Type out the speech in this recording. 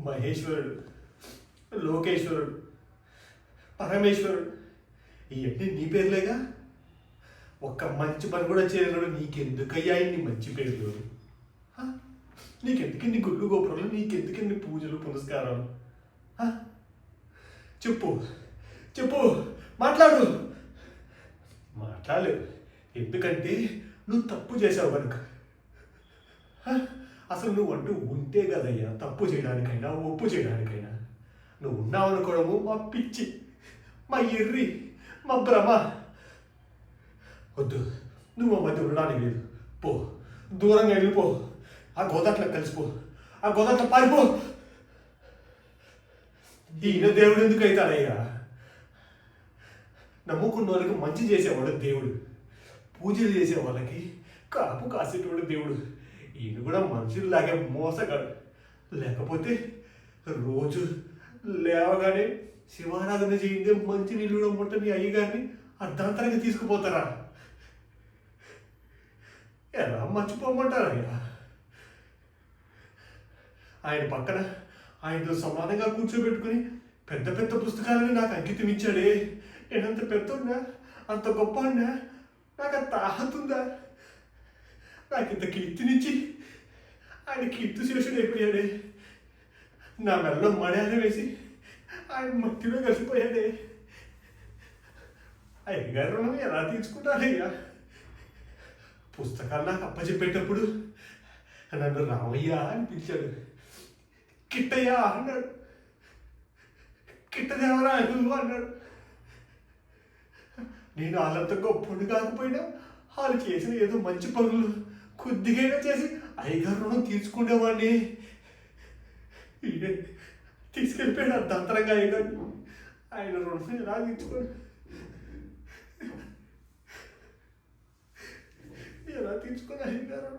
మహేశ్వరుడు, లోకేశ్వరుడు, పరమేశ్వరుడు ఇవన్నీ నీ పేర్లేగా. ఒక్క మంచి పని కూడా చేయలేడు. నీకెందుకయ్యా ఇన్ని మంచి పేర్లు? నీకెందుకు ఇన్ని గుళ్ళు గోపురాలు? నీకెందుకు ఇన్ని పూజలు పునస్కారాలు? చెప్పు చెప్పు, మాట్లాడు. మాట్లాడలేవు ఎందుకంటే నువ్వు తప్పు చేసావు కనుక. అసలు నువ్వు అంటూ ఉంటే కదయ్యా తప్పు చేయడానికైనా ఒప్పు చేయడానికైనా. నువ్వు ఉన్నావు అనుకోవడము మా పిచ్చి, మా ఎర్రి, మా భ్రమ. వద్దు, నువ్వు మా మధ్య ఉండడానికి లేదు. పో, దూరంగా వెళ్ళిపో. ఆ గోదాట్లో కలిసిపో, ఆ గోదాట్లో పారిపో. ఈయన దేవుడు ఎందుకు అవుతాడయ్యా? నమ్ముకున్న వాళ్ళకి మంచి చేసేవాడు దేవుడు, పూజలు చేసే వాళ్ళకి కాపు కాసేటవాడు దేవుడు. ఈయన కూడా మనుషుల్లాగే మోసగాడు. లేకపోతే రోజు లేవగానే శివారాధన చేయిందే మంచి నీళ్ళు ముట్టని అయ్యగారిని అర్ధాంతరంగా తీసుకుపోతారా? ఎలా మర్చిపోమంటారయ్యా? ఆయన పక్కన ఆయనతో సమానంగా కూర్చోబెట్టుకుని పెద్ద పెద్ద పుస్తకాలని నాకు అంకితం ఇచ్చాడే. నేనంత పెద్దన్నా, అంత గొప్ప అన్నా, నాకు అంత ఆహతుందా? నాకు ఇంత కీర్తినిచ్చి ఆయన కీర్తిశేషుడు అయిపోయాడే. నా మెల్ల మర్యాద వేసి ఆయన మట్టిలో కలిసిపోయాడే. అయ్యగారు రుణం ఎలా తీర్చుకుంటానయ్యా? పుస్తకాలు నాకు అప్పచెప్పేటప్పుడు నన్ను రామయ్య అని పిలిచాడు, కిట్టయ్య అన్నాడు, కిట్టదేవరా అన్నాడు. నేను వాళ్ళంతా గొప్పడు కాకపోయినా వాళ్ళు చేసిన ఏదో మంచి పనులు కొద్దిగైనా చేసి అయ్యగారు రుణం తీర్చుకునేవాడిని. తీసుకెళ్ళిపోయాడు అర్ధాంతరంగా అయ్యగారు. ఆయన రుణం ఎలా తీర్చుకోండి, ఎలా తీర్చుకుని అయ్యగారు?